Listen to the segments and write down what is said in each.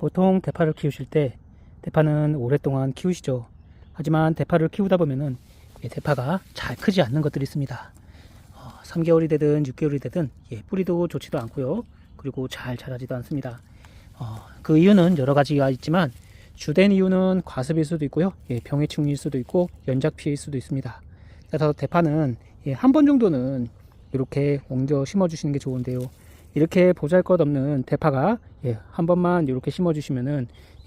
보통 대파를 키우실 때 대파는 오랫동안 키우시죠. 하지만 대파를 키우다 보면은 대파가 잘 크지 않는 것들이 있습니다. 3개월이 되든 6개월이 되든 뿌리도 좋지도 않고요. 그리고 잘 자라지도 않습니다. 그 이유는 여러 가지가 있지만 주된 이유는 과습일 수도 있고요. 병해충일 수도 있고 연작피해일 수도 있습니다. 그래서 대파는 한 번 정도는 이렇게 옮겨 심어 주시는 게 좋은데요. 이렇게 보잘것없는 대파가 한 번만 이렇게 심어 주시면은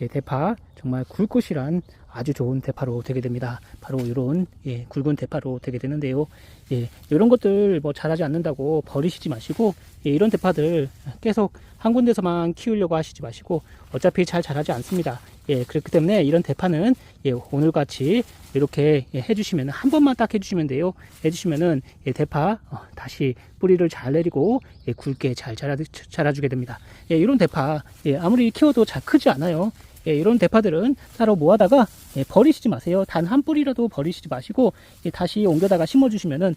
대파 정말 굵고실한 아주 좋은 대파로 되게 됩니다. 바로 이런 굵은 대파로 되게 되는데요. 이런 것들 뭐 자라지 않는다고 버리시지 마시고 이런 대파들 계속 한 군데서만 키우려고 하시지 마시고 어차피 잘 자라지 않습니다. 그렇기 때문에 이런 대파는 오늘같이 이렇게 해주시면 한 번만 딱 해주시면 돼요. 해주시면은 대파 다시 뿌리를 잘 내리고 굵게 잘 자라주게 됩니다. 이런 대파 아무리 키워도 잘 크지 않아요. 이런 대파들은 따로 모아다가 버리시지 마세요. 단 한 뿌리라도 버리시지 마시고 다시 옮겨다가 심어주시면은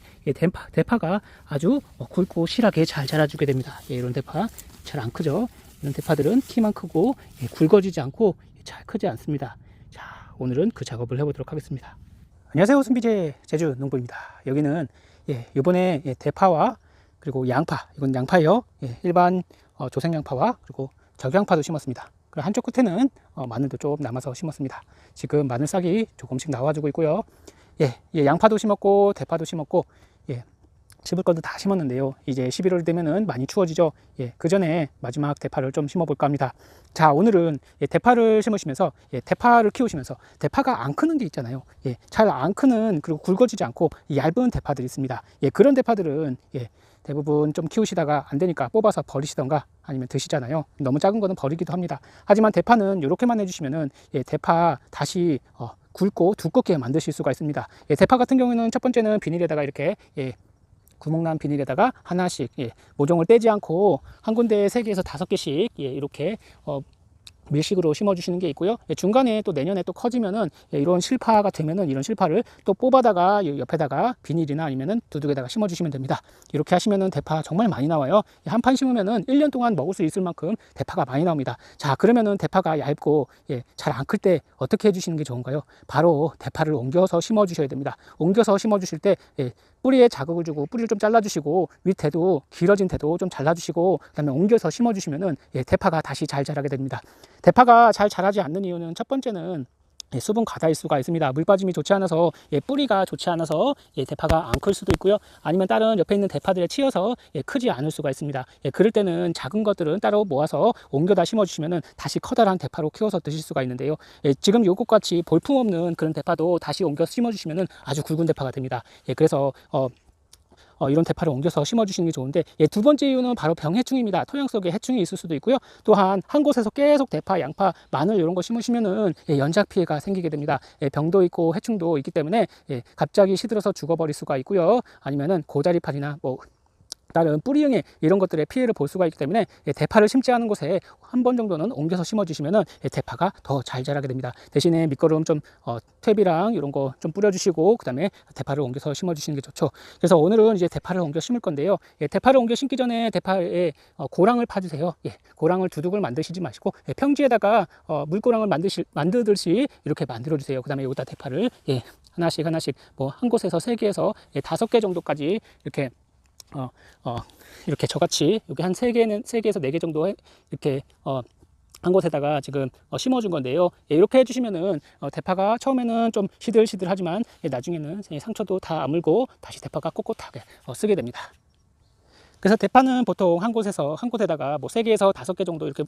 대파가 아주 굵고 실하게 잘 자라주게 됩니다. 이런 대파 잘 안 크죠. 이런 대파들은 키만 크고 굵어지지 않고 잘 크지 않습니다. 자, 오늘은 그 작업을 해보도록 하겠습니다. 안녕하세요, 순비제 제주 농부입니다. 여기는 이번에 대파와 그리고 양파, 이건 양파예요. 일반 조생양파와 그리고 적양파도 심었습니다. 그리고 한쪽 끝에는 마늘도 좀 남아서 심었습니다. 지금 마늘 싹이 조금씩 나와주고 있고요. 양파도 심었고 대파도 심었고 심을 것도 다 심었는데요. 이제 11월 되면은 많이 추워지죠. 그 전에 마지막 대파를 좀 심어 볼까 합니다. 자, 오늘은 대파를 심으시면서 대파를 키우시면서 대파가 안 크는 게 있잖아요. 잘 안 크는, 그리고 굵어지지 않고 얇은 대파들이 있습니다. 그런 대파들은 대부분 좀 키우시다가 안 되니까 뽑아서 버리시던가 아니면 드시잖아요. 너무 작은 거는 버리기도 합니다. 하지만 대파는 이렇게만 해주시면은 대파 다시 굵고 두껍게 만드실 수가 있습니다. 대파 같은 경우에는 첫 번째는 비닐에다가 이렇게 구멍난 비닐에다가 하나씩 모종을 떼지 않고 한 군데에 3개에서 5개씩 이렇게 밀식으로 심어 주시는 게 있고요. 중간에 또 내년에 또 커지면은 이런 실파가 되면은 이런 실파를 또 뽑아다가 옆에다가 비닐이나 아니면은 두둑에다가 심어 주시면 됩니다. 이렇게 하시면은 대파 정말 많이 나와요. 한 판 심으면은 1년 동안 먹을 수 있을 만큼 대파가 많이 나옵니다. 자, 그러면은 대파가 얇고 잘 안 클 때 어떻게 해 주시는 게 좋은가요? 바로 대파를 옮겨서 심어 주셔야 됩니다. 옮겨서 심어 주실 때 뿌리에 자극을 주고 뿌리를 좀 잘라 주시고 밑에도 길어진 데도 좀 잘라 주시고 그다음에 옮겨서 심어 주시면은 대파가 다시 잘 자라게 됩니다. 대파가 잘 자라지 않는 이유는 첫 번째는 수분 과다일 수가 있습니다. 물 빠짐이 좋지 않아서 뿌리가 좋지 않아서 대파가 안 클 수도 있고요. 아니면 다른 옆에 있는 대파들에 치여서 크지 않을 수가 있습니다. 그럴 때는 작은 것들은 따로 모아서 옮겨다 심어주시면 다시 커다란 대파로 키워서 드실 수가 있는데요. 지금 요것 같이 볼품없는 그런 대파도 다시 옮겨 심어주시면 아주 굵은 대파가 됩니다. 그래서 이런 대파를 옮겨서 심어주시는 게 좋은데 두 번째 이유는 바로 병해충입니다. 토양 속에 해충이 있을 수도 있고요. 또한 한 곳에서 계속 대파, 양파, 마늘 이런 거 심으시면은 연작 피해가 생기게 됩니다. 병도 있고 해충도 있기 때문에 갑자기 시들어서 죽어버릴 수가 있고요. 아니면은 고자리팔이나 뭐 다른 뿌리응애 이런 것들의 피해를 볼 수가 있기 때문에 대파를 심지 않은 곳에 한 번 정도는 옮겨서 심어 주시면 대파가 더 잘 자라게 됩니다. 대신에 밑거름 좀 퇴비랑 이런 거 좀 뿌려 주시고 그 다음에 대파를 옮겨서 심어 주시는 게 좋죠. 그래서 오늘은 이제 대파를 옮겨 심을 건데요. 대파를 옮겨 심기 전에 대파에 고랑을 파주세요. 고랑을 두둑을 만드시지 마시고 평지에다가 물고랑을 만들듯이 이렇게 만들어 주세요. 그 다음에 여기다 대파를 하나씩 뭐 한 곳에서 3개에서 5개 정도까지 이렇게 이렇게 저같이 여기 한 3개에서 4개 정도 이렇게 한 곳에다가 지금 심어준 건데요. 이렇게 해주시면은 대파가 처음에는 좀 시들시들하지만 나중에는 상처도 다 아물고 다시 대파가 꼿꼿하게 쓰게 됩니다. 그래서 대파는 보통 한 곳에다가 뭐 3개에서 5개 정도 이렇게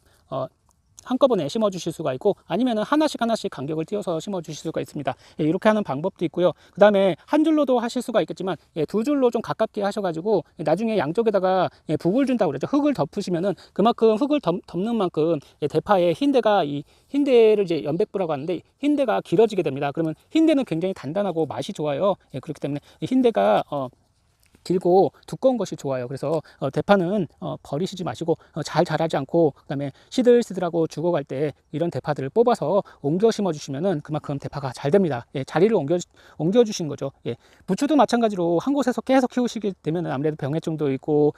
한꺼번에 심어 주실 수가 있고 아니면 하나씩 간격을 띄어서 심어 주실 수가 있습니다. 이렇게 하는 방법도 있고요. 그 다음에 한 줄로도 하실 수가 있겠지만 2줄로 좀 가깝게 하셔가지고 나중에 양쪽에다가 북을 준다고 그러죠. 흙을 덮으시면은 그만큼 흙을 덮는 만큼 대파의 흰대가 이 흰대를 이제 연백부라고 하는데 흰대가 길어지게 됩니다. 그러면 흰대는 굉장히 단단하고 맛이 좋아요. 그렇기 때문에 흰대가 길고 두꺼운 것이 좋아요. 그래서 대파는 버리시지 마시고 잘 자라지 않고 그다음에 시들시들하고 죽어갈 때 이런 대파들을 뽑아서 옮겨 심어 주시면은 그만큼 대파가 잘 됩니다. 자리를 옮겨 주신 거죠. 부추도 마찬가지로 한 곳에서 계속 키우시게 되면 아무래도 병해충도 있고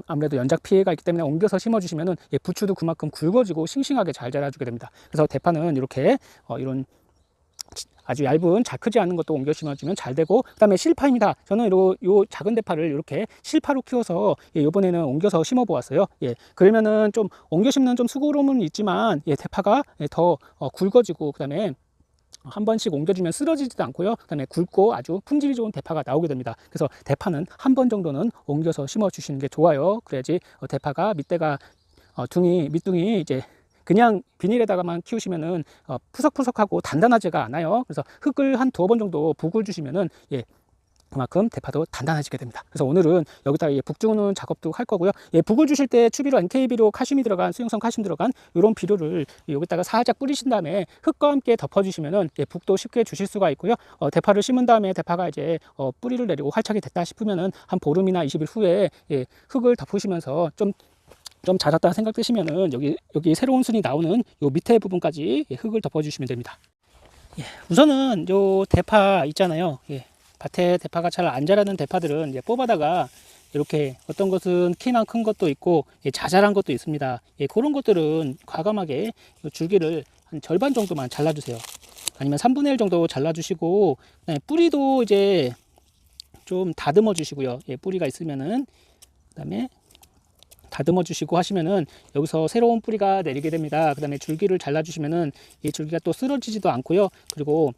아무래도 연작 피해가 있기 때문에 옮겨서 심어주시면은 부추도 그만큼 굵어지고 싱싱하게 잘 자라주게 됩니다. 그래서 대파는 이렇게 이런 아주 얇은 잘 크지 않은 것도 옮겨 심어주면 잘 되고, 그 다음에 실파입니다. 저는 요 작은 대파를 이렇게 실파로 키워서 이번에는 옮겨서 심어 보았어요. 그러면은 좀 옮겨 심는 좀 수고로움은 있지만 대파가 더 굵어지고, 그 다음에 한 번씩 옮겨주면 쓰러지지도 않고요. 그 다음에 굵고 아주 품질이 좋은 대파가 나오게 됩니다. 그래서 대파는 한 번 정도는 옮겨서 심어 주시는 게 좋아요. 그래야지 대파가 밑대가 밑둥이 이제 그냥 비닐에다가만 키우시면은 푸석푸석하고 단단하지가 않아요. 그래서 흙을 한 2번 정도 북을 주시면은 그만큼 대파도 단단해지게 됩니다. 그래서 오늘은 여기다가 북주는 작업도 할 거고요. 북을 주실 때 추비로 NK비료 칼슘이 들어간, 수용성 칼슘 들어간 이런 비료를 여기다가 살짝 뿌리신 다음에 흙과 함께 덮어주시면은 북도 쉽게 주실 수가 있고요. 대파를 심은 다음에 대파가 이제 뿌리를 내리고 활착이 됐다 싶으면은 한 보름이나 20일 후에 흙을 덮으시면서 좀 자랐다 생각되시면은 여기 새로운 순이 나오는 요 밑에 부분까지 흙을 덮어주시면 됩니다. 우선은 요 대파 있잖아요. 밭에 대파가 잘 안 자라는 대파들은 이제 뽑아다가 이렇게 어떤 것은 키만 큰 것도 있고 자잘한 것도 있습니다. 그런 것들은 과감하게 줄기를 한 절반 정도만 잘라주세요. 아니면 3분의 1 정도 잘라주시고, 뿌리도 이제 좀 다듬어 주시고요. 뿌리가 있으면은 그다음에 다듬어 주시고 하시면은 여기서 새로운 뿌리가 내리게 됩니다. 그 다음에 줄기를 잘라 주시면은 이 줄기가 또 쓰러지지도 않고요. 그리고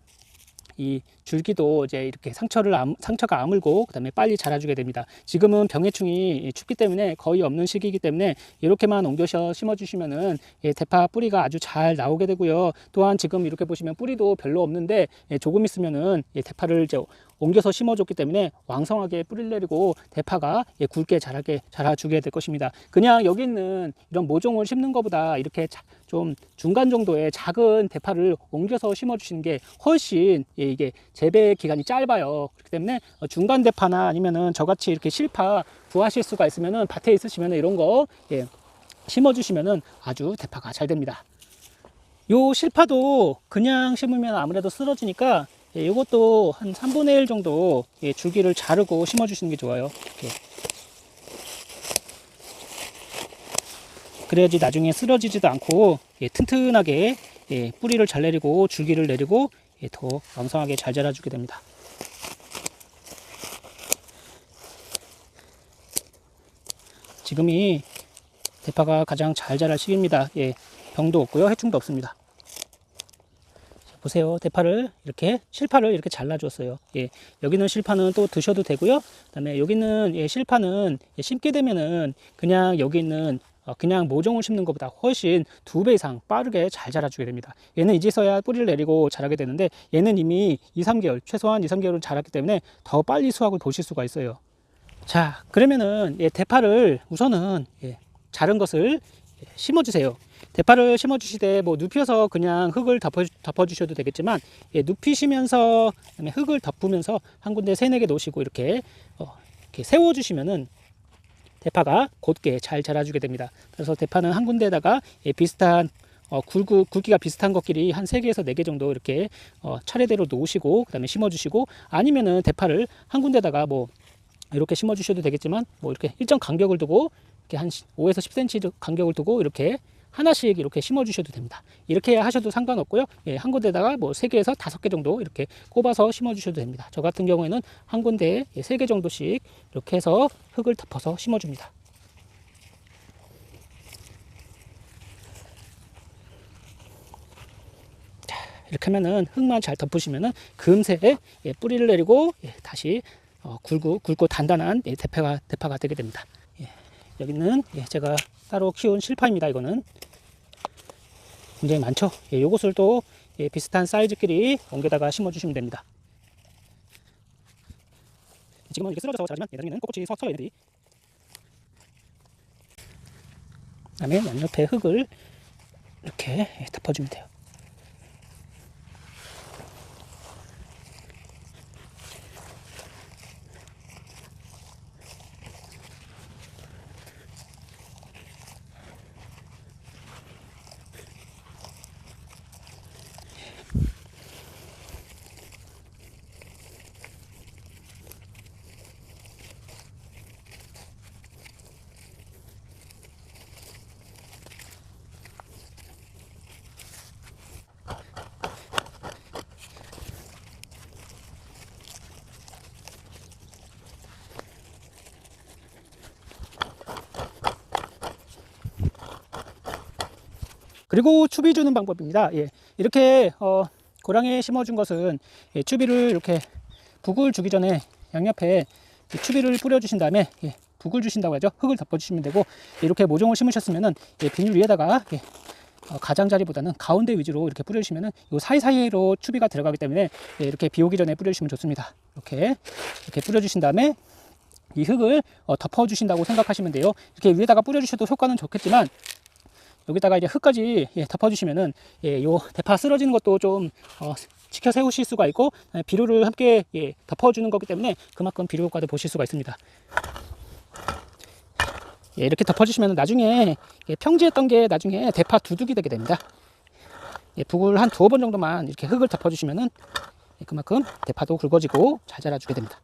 이 줄기도 이제 이렇게 상처가 아물고 그 다음에 빨리 자라주게 됩니다. 지금은 병해충이 춥기 때문에 거의 없는 시기이기 때문에 이렇게만 옮겨서 심어 주시면은 대파 뿌리가 아주 잘 나오게 되고요. 또한 지금 이렇게 보시면 뿌리도 별로 없는데 조금 있으면은 대파를 이제 옮겨서 심어줬기 때문에 왕성하게 뿌리를 내리고 대파가 굵게 자라주게 될 것입니다. 그냥 여기 있는 이런 모종을 심는 것보다 이렇게 좀 중간 정도의 작은 대파를 옮겨서 심어주시는 게 훨씬 이게 재배 기간이 짧아요. 그렇기 때문에 중간 대파나 아니면은 저같이 이렇게 실파 구하실 수가 있으면은 밭에 있으시면은 이런 거 심어주시면은 아주 대파가 잘 됩니다. 요 실파도 그냥 심으면 아무래도 쓰러지니까 이것도 한 3분의 1 정도 줄기를 자르고 심어 주시는 게 좋아요. 이렇게. 그래야지 나중에 쓰러지지도 않고 튼튼하게 뿌리를 잘 내리고 줄기를 내리고 더 왕성하게 잘 자라주게 됩니다. 지금이 대파가 가장 잘 자랄 시기입니다. 병도 없고요, 해충도 없습니다. 보세요. 대파를 이렇게 실파를 이렇게 잘라 줬어요. 여기는 실파는 또 드셔도 되고요. 그다음에 여기는 실파는 심게 되면은 그냥 여기 있는 그냥 모종을 심는 것보다 훨씬 2배 이상 빠르게 잘 자라주게 됩니다. 얘는 이제서야 뿌리를 내리고 자라게 되는데 얘는 이미 2-3개월, 최소한 2-3개월을 자랐기 때문에 더 빨리 수확을 보실 수가 있어요. 자, 그러면은 대파를 우선은 자른 것을 심어 주세요. 대파를 심어 주시되 뭐 눕혀서 그냥 흙을 덮어 주셔도 되겠지만 눕히시면서 그다음에 흙을 덮으면서 한 군데 3-4개 놓으시고 이렇게 세워 주시면은 대파가 곧게 잘 자라주게 됩니다. 그래서 대파는 한 군데에다가 비슷한 굵기가 비슷한 것끼리 한 3개에서 4개 정도 이렇게 차례대로 놓으시고 그 다음에 심어 주시고, 아니면은 대파를 한 군데다가 뭐 이렇게 심어 주셔도 되겠지만 뭐 이렇게 일정 간격을 두고 이렇게 한 5에서 10cm 간격을 두고 이렇게 하나씩 이렇게 심어 주셔도 됩니다. 이렇게 하셔도 상관없고요. 한 군데다가 뭐 3개에서 5개 정도 이렇게 꼽아서 심어 주셔도 됩니다. 저 같은 경우에는 한 군데에 3개 정도씩 이렇게 해서 흙을 덮어서 심어 줍니다. 이렇게 하면은 흙만 잘 덮으시면은 금세 뿌리를 내리고 다시 굵고 단단한 대파가 되게 됩니다. 여기는 제가 따로 키운 실파입니다. 이거는 굉장히 많죠. 요것을 또 비슷한 사이즈끼리 옮겨다가 심어 주시면 됩니다. 지금은 이렇게 쓰러져서 자라지만 나중에는 꼿꼿이 서요 얘들이. 그다음에 양옆에 흙을 이렇게 덮어주면 돼요. 그리고 추비 주는 방법입니다. 예, 이렇게 고랑에 심어준 것은 예, 추비를 이렇게 북을 주기 전에 양옆에 추비를 뿌려주신 다음에 예, 북을 주신다고 하죠. 흙을 덮어주시면 되고, 이렇게 모종을 심으셨으면은 예, 비닐 위에다가 예, 가장자리보다는 가운데 위주로 이렇게 뿌려주시면은 요 사이사이로 추비가 들어가기 때문에 예, 이렇게 비 오기 전에 뿌려주시면 좋습니다. 이렇게 뿌려주신 다음에 이 흙을 덮어주신다고 생각하시면 돼요. 이렇게 위에다가 뿌려주셔도 효과는 좋겠지만, 여기다가 이제 흙까지 예, 덮어주시면은 예, 요 대파 쓰러지는 것도 좀 지켜 세우실 수가 있고, 비료를 함께 예, 덮어주는 거기 때문에 그만큼 비료 효과도 보실 수가 있습니다. 예, 이렇게 덮어주시면 나중에 예, 평지했던 게 나중에 대파 두둑이 되게 됩니다. 예, 북을 한 2-번 정도만 이렇게 흙을 덮어주시면은 예, 그만큼 대파도 굵어지고 잘 자라주게 됩니다.